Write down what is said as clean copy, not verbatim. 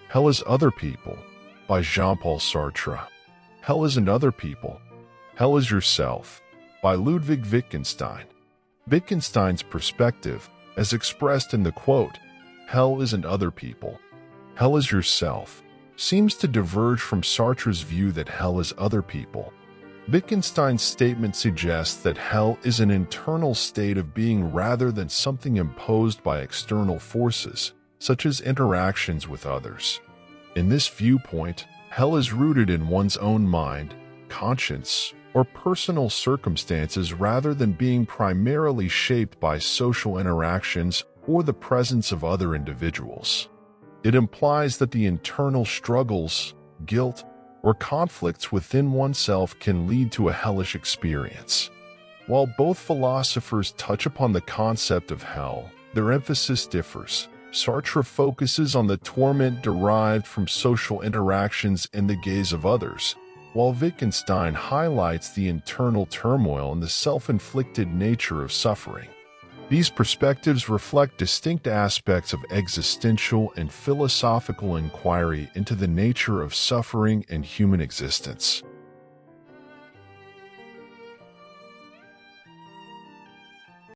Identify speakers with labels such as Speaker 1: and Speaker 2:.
Speaker 1: Hell is Other People by Jean-Paul Sartre. Hell isn't other people. Hell is yourself by Ludwig Wittgenstein. Wittgenstein's perspective, as expressed in the quote, "Hell isn't other people. Hell is yourself," seems to diverge from Sartre's view that hell is other people. Wittgenstein's statement suggests that hell is an internal state of being rather than something imposed by external forces, such as interactions with others. In this viewpoint, hell is rooted in one's own mind, conscience, or personal circumstances rather than being primarily shaped by social interactions or the presence of other individuals. It implies that the internal struggles, guilt, or conflicts within oneself can lead to a hellish experience. While both philosophers touch upon the concept of hell, their emphasis differs. Sartre focuses on the torment derived from social interactions and the gaze of others, while Wittgenstein highlights the internal turmoil and the self-inflicted nature of suffering. These perspectives reflect distinct aspects of existential and philosophical inquiry into the nature of suffering and human existence.